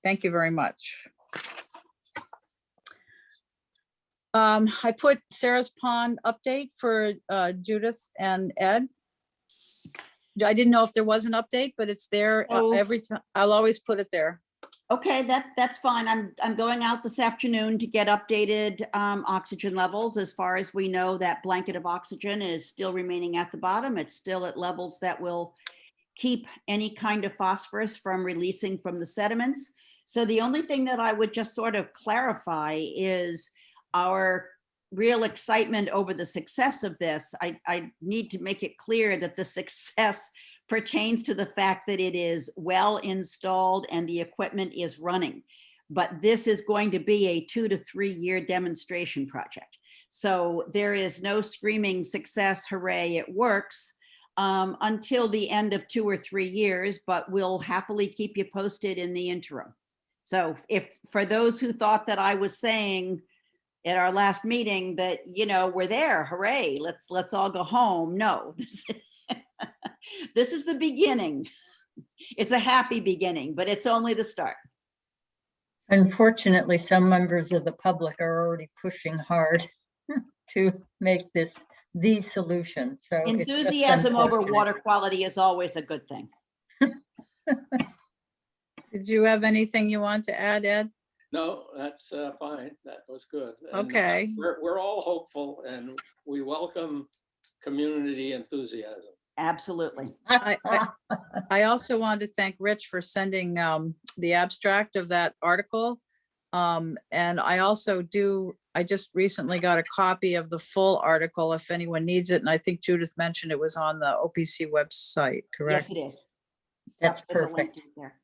Thank you very much. I put Sarah's Pond update for Judith and Ed. I didn't know if there was an update, but it's there So- every time. I'll always put it there. Okay, that's fine. I'm going out this afternoon to get updated oxygen levels. As far as we know, that blanket of oxygen is still remaining at the bottom. It's still at levels that will keep any kind of phosphorus from releasing from the sediments. So the only thing that I would just sort of clarify is our real excitement over the success of this. I need to make it clear that the success pertains to the fact that it is well installed and the equipment is running. But this is going to be a 2 to 3 year demonstration project. So there is no screaming success, hooray, it works, until the end of 2 or 3 years, but we'll happily keep you posted in the interim. So if, for those who thought that I was saying at our last meeting that, you know, we're there, hooray, let's all go home. No, this is the beginning. It's a happy beginning, but it's only the start. Unfortunately, some members of the public are already pushing hard to make this the solution. So it's just Enthusiasm over unfortunate. water quality is always a good thing. Did you have anything you want to add, Ed? No, that's fine. That was good. And, Okay. We're all hopeful and we welcome community enthusiasm. Absolutely. I also wanted to thank Rich for sending the abstract of that article. And I just recently got a copy of the full article if anyone needs it. And I think Judith mentioned it was on the OPC website, correct? Yes, it is. That's There's a link perfect. in there.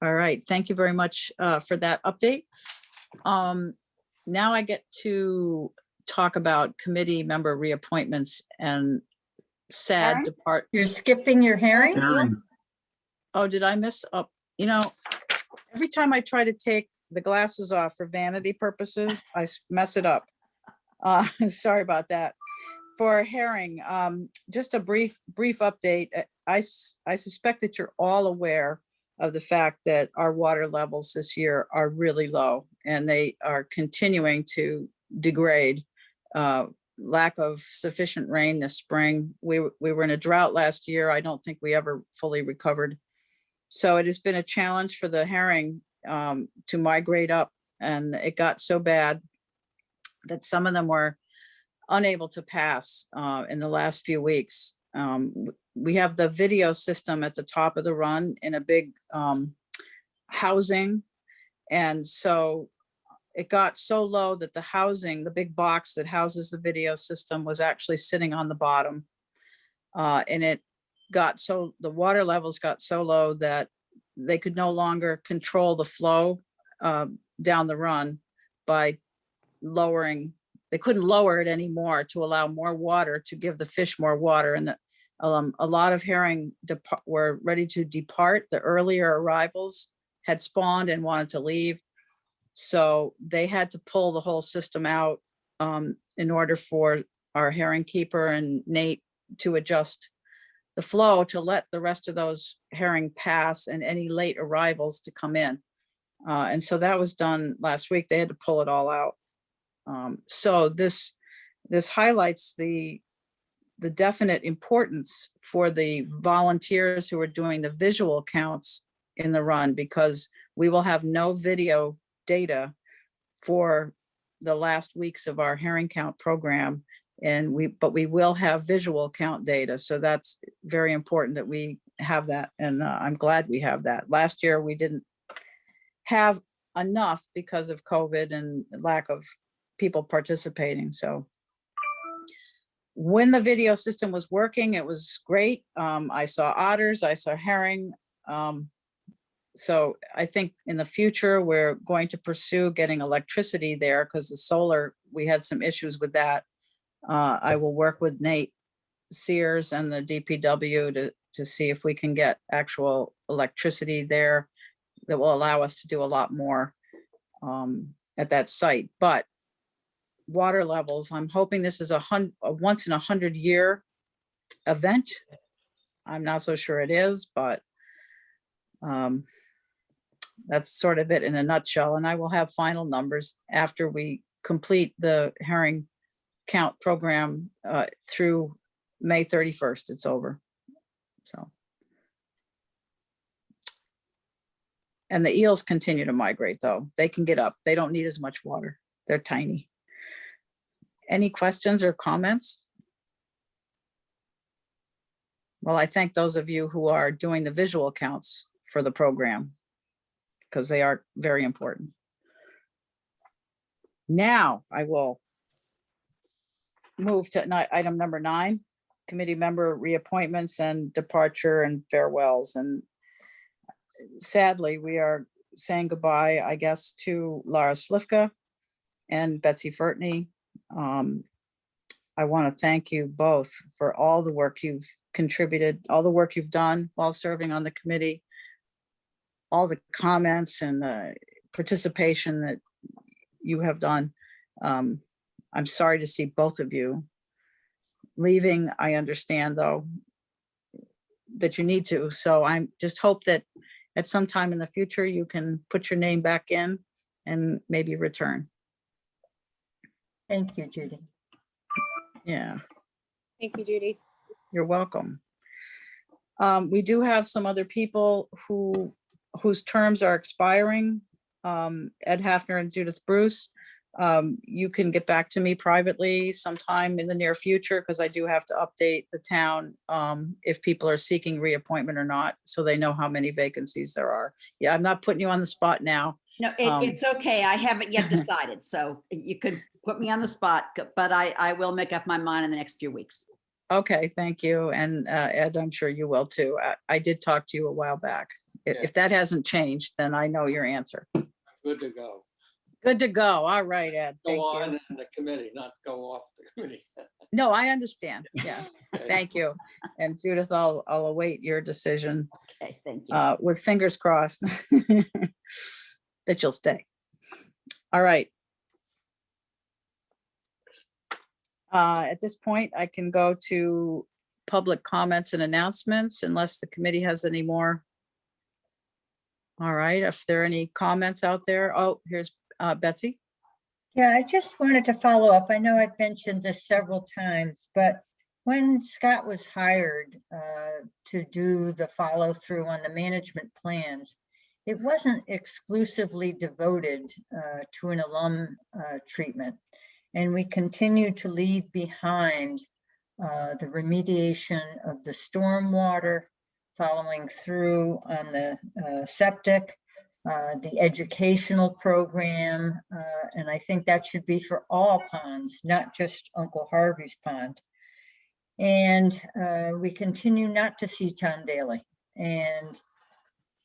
All right, thank you very much for that update. Now I get to talk about committee member reappointments and sad Karen? depart. You're skipping your hearing? Karen, Oh, did I miss up? You know, every time I try to take the glasses off for vanity purposes, I mess it up. Sorry about that. For Herring, just a brief update. I suspect that you're all aware of the fact that our water levels this year are really low and they are continuing to degrade. Lack of sufficient rain this spring. We were in a drought last year. I don't think we ever fully recovered. So it has been a challenge for the herring to migrate up, and it got so bad that some of them were unable to pass in the last few weeks. We have the video system at the top of the run in a big housing. And so it got so low that the housing, the big box that houses the video system, was actually sitting on the bottom. And it got so, the water levels got so low that they could no longer control the flow down the run by lowering. They couldn't lower it anymore to allow more water, to give the fish more water. And a lot of herring were ready to depart. The earlier arrivals had spawned and wanted to leave. So they had to pull the whole system out in order for our herring keeper and Nate to adjust the flow to let the rest of those herring pass and any late arrivals to come in. And so that was done last week. They had to pull it all out. So this highlights the definite importance for the volunteers who are doing the visual counts in the run, because we will have no video data for the last weeks of our herring count program. But we will have visual count data. So that's very important that we have that. And I'm glad we have that. Last year, we didn't have enough because of COVID and lack of people participating. So when the video system was working, it was great. I saw otters, I saw herring. So I think in the future, we're going to pursue getting electricity there, because the solar, we had some issues with that. I will work with Nate Sears and the DPW to see if we can get actual electricity there that will allow us to do a lot more at that site. But water levels, I'm hoping this is a once in 100-year event. I'm not so sure it is, but that's sort of it in a nutshell. And I will have final numbers after we complete the herring count program through May 31st. It's over. So. And the eels continue to migrate, though. They can get up. They don't need as much water. They're tiny. Any questions or comments? Well, I thank those of you who are doing the visual counts for the program, because they are very important. Now I will move to item number 9, committee member reappointments and departure and farewells. And sadly, we are saying goodbye, I guess, to Laura Slifka and Betsy Fertney. I want to thank you both for all the work you've contributed, all the work you've done while serving on the committee, all the comments and the participation that you have done. I'm sorry to see both of you leaving. I understand, though, that you need to. So I just hope that at some time in the future, you can put your name back in and maybe return. Thank you, Judy. Yeah, Thank you, Judy. you're welcome. We do have some other people whose terms are expiring. Ed Hafner and Judith Bruce. You can get back to me privately sometime in the near future, because I do have to update the town if people are seeking reappointment or not, so they know how many vacancies there are. Yeah, I'm not putting you on the spot now. No, it's okay. I haven't yet decided, so you could put me on the spot, but I will make up my mind in the next few weeks. Okay, thank you. And Ed, I'm sure you will too. I did talk to you a while back. Yeah. If that hasn't changed, then I know your answer. Good to go. Good to go. All right, Ed. Go Thank on you. in the committee, not go off the committee. No, I understand. Yes, Okay. thank you. And Judith, I'll await your decision Okay, thank you. with fingers crossed that you'll stay. All right. At this point, I can go to public comments and announcements unless the committee has any more. All right, if there are any comments out there. Oh, here's Betsy. Yeah, I just wanted to follow up. I know I've mentioned this several times, but when Scott was hired to do the follow through on the management plans, it wasn't exclusively devoted to an alum treatment. And we continue to leave behind the remediation of the stormwater, following through on the septic, the educational program, and I think that should be for all ponds, not just Uncle Harvey's pond. And we continue not to see Tom Daly, and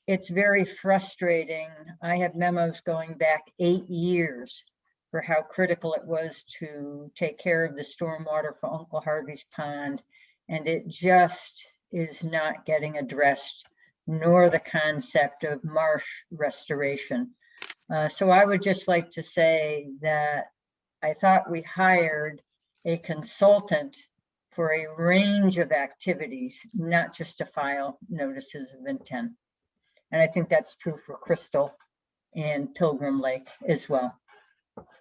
it's very frustrating. I have memos going back 8 years for how critical it was to take care of the stormwater for Uncle Harvey's pond, and it just is not getting addressed, nor the concept of marsh restoration. So I would just like to say that I thought we hired a consultant for a range of activities, not just to file notices of intent. And I think that's true for Crystal and Pilgrim Lake as well.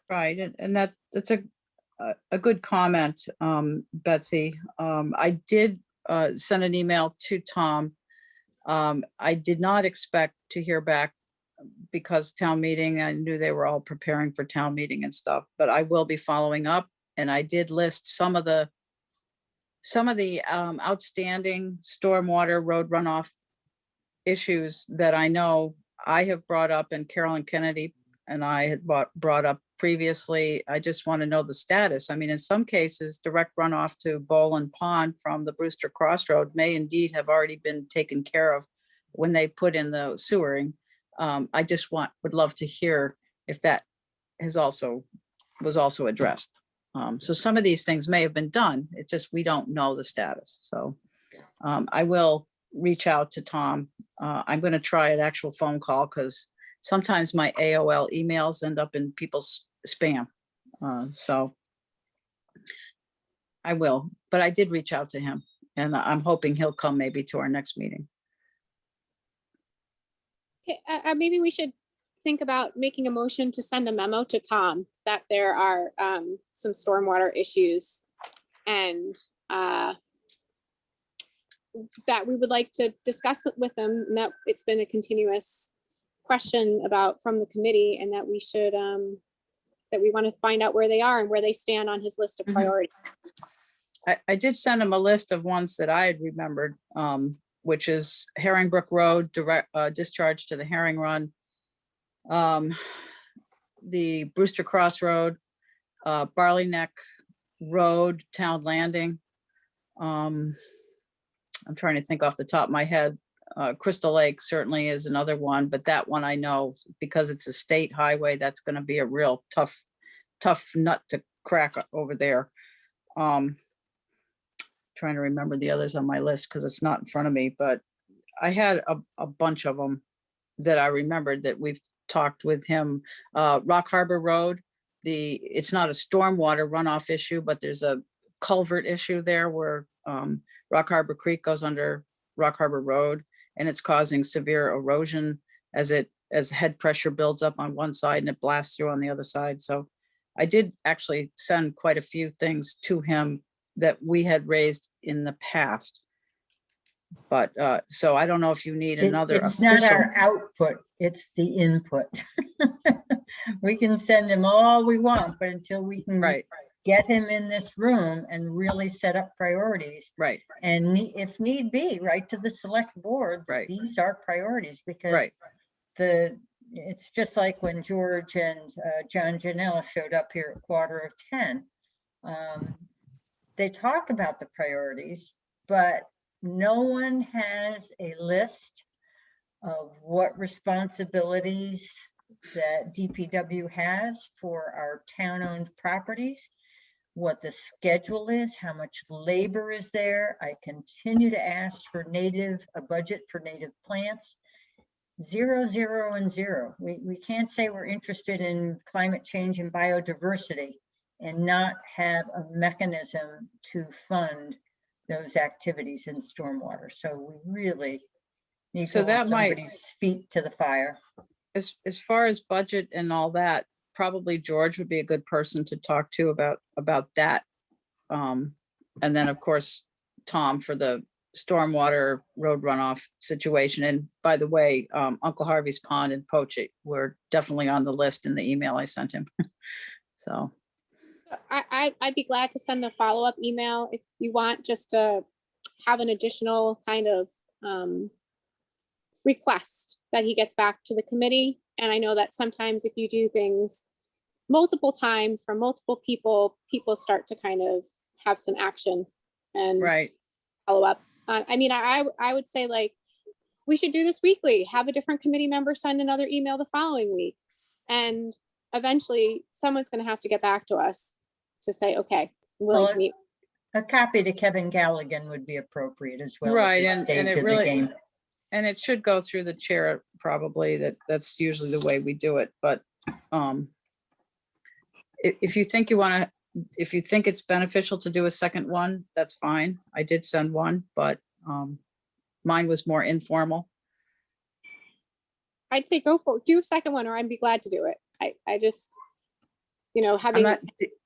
Right, and that's a good comment, Betsy. I did send an email to Tom. I did not expect to hear back because town meeting, I knew they were all preparing for town meeting and stuff, but I will be following up. And I did list some of the outstanding stormwater road runoff issues that I know I have brought up and Carolyn Kennedy and I had brought up previously. I just want to know the status. I mean, in some cases, direct runoff to Boland Pond from the Brewster Crossroad may indeed have already been taken care of when they put in the sewering. I just would love to hear if that was also addressed. So some of these things may have been done. It's just, we don't know the status. So I will reach out to Tom. I'm going to try an actual phone call because sometimes my AOL emails end up in people's spam. So I will, but I did reach out to him and I'm hoping he'll come maybe to our next meeting. Okay, maybe we should think about making a motion to send a memo to Tom that there are some stormwater issues and that we would like to discuss it with him, and that it's been a continuous question from the committee, and that we should that we want to find out where they are and where they stand on his list of priorities. I did send him a list of ones that I had remembered, which is Herringbrook Road, direct discharge to the Herring Run, the Brewster Crossroad, Barley Neck Road, Town Landing. I'm trying to think off the top of my head. Crystal Lake certainly is another one, but that one I know because it's a state highway, that's going to be a real tough nut to crack over there. Trying to remember the others on my list because it's not in front of me, but I had a bunch of them that I remembered that we've talked with him. Rock Harbor Road, it's not a stormwater runoff issue, but there's a culvert issue there where Rock Harbor Creek goes under Rock Harbor Road, and it's causing severe erosion as head pressure builds up on one side and it blasts through on the other side. So I did actually send quite a few things to him that we had raised in the past. But so I don't know if you need another. It's not our output, it's the input. We can send him all we want, but until we can get him in this room and really set up priorities. Right. And if need be, right to the select board, these are priorities because it's just like when George and John Janela showed up here at 9:45. They talk about the priorities, but no one has a list of what responsibilities that DPW has for our town-owned properties, what the schedule is, how much labor is there. I continue to ask for a budget for native plants. 0, 0, and 0. We can't say we're interested in climate change and biodiversity and not have a mechanism to fund those activities in stormwater. So we really need So to that hold might- somebody's feet to the fire. As far as budget and all that, probably George would be a good person to talk to about that. And then, of course, Tom for the stormwater road runoff situation. And by the way, Uncle Harvey's Pond and Poachit were definitely on the list in the email I sent him. So, I'd be glad to send a follow-up email if you want, just to have an additional kind of request that he gets back to the committee. And I know that sometimes if you do things multiple times from multiple people, people start to kind of have some action and right. follow up. I mean, I would say, like, we should do this weekly, have a different committee member send another email the following week. And eventually someone's going to have to get back to us to say, okay, I'm willing Well, to meet. A copy to Kevin Galligan would be appropriate as well. at Right, this and stage it of the really- game. And it should go through the chair probably. That's usually the way we do it, but if you think if you think it's beneficial to do a second one, that's fine. I did send one, but mine was more informal. I'd say do a second one, or I'd be glad to do it. I just, I'm having,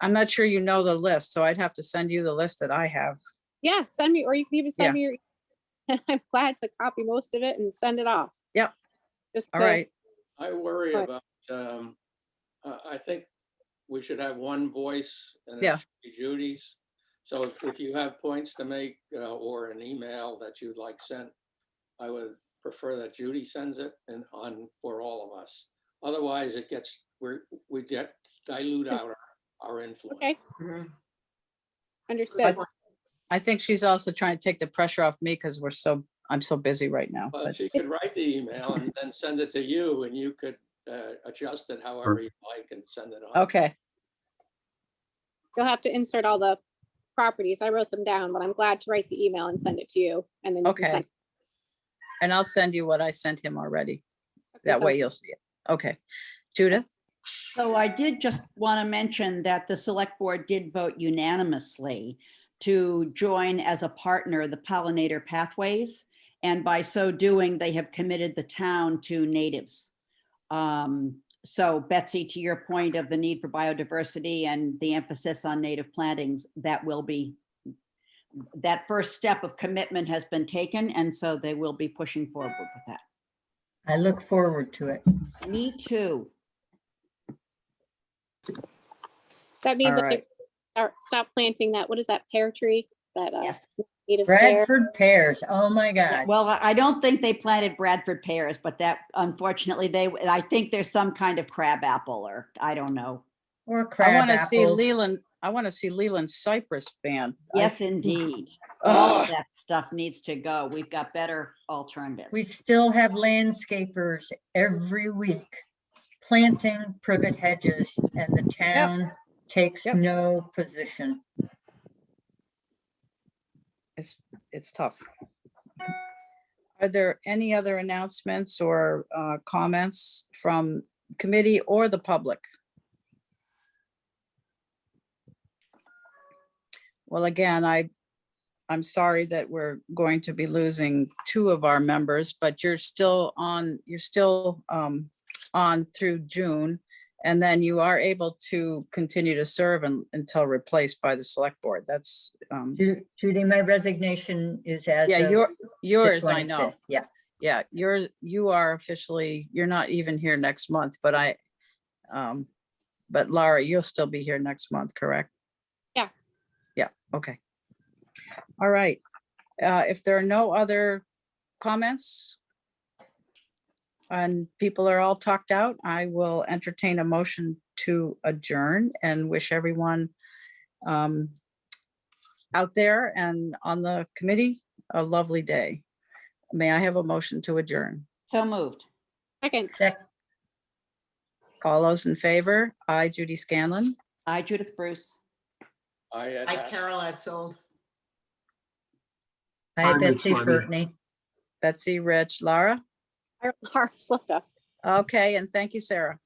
not sure you know the list, so I'd have to send you the list that I have. yeah, send me, or you can even Yeah. send me your, and I'm glad to copy most of it and send it off. Yep. Just All to- right. I worry Right. about, I think we should have one voice and Yeah. it should be Judy's. So if you have points to make or an email that you'd like sent, I would prefer that Judy sends it and on for all of us. Otherwise it gets, we get dilute out our influence. Okay, Mhm. understood. I think she's also trying to take the pressure off me because I'm so busy right now. Well, But she could write the email and then send it to you and you could adjust it however you like and send it on. okay, You'll have to insert all the properties. I wrote them down, but I'm glad to write the email and send it to you. And then you can Okay. send. and I'll send you what I sent him already. Okay, That way sounds- you'll see it. Okay. Judith? So I did just want to mention that the select board did vote unanimously to join as a partner the Pollinator Pathways. And by so doing, they have committed the town to natives. So Betsy, to your point of the need for biodiversity and the emphasis on native plantings, that first step of commitment has been taken. And so they will be pushing forward with that. I look forward to it. Me too. That means All that they stop planting that, what is that, pear tree? That Yes. native pear. Bradford pears, oh my God. Well, I don't think they planted Bradford pears, but that unfortunately I think there's some kind of crab apple or I don't know. Or I crab want to see apples. Leland. I want to see Leland cypress ban. Yes, indeed. All Ugh. of that stuff needs to go. We've got better alternatives. We still have landscapers every week planting privet hedges and the town takes Yep. no position. It's tough. Are there any other announcements or comments from committee or the public? Well, again, I'm sorry that we're going to be losing 2 of our members, but you're still on through June. And then you are able to continue to serve until replaced by the select board. That's, Judy, my resignation is as yeah, of the yours, I know. 25th. Yeah, Yeah, you are officially, you're not even here next month, but but Laura, you'll still be here next month, correct? Yeah. Yeah, okay. All right. If there are no other comments and people are all talked out, I will entertain a motion to adjourn and wish everyone out there and on the committee a lovely day. May I have a motion to adjourn? So moved. Second, Sec- All those in favor? I, Judy Scanlon. I, Judith Bruce. Hi, Carol Etzold. Hi, Hi, Rich Betsy Levy. Fertney. Betsy, Rich, Lara. Laura Slota. Okay, and thank you, Sarah.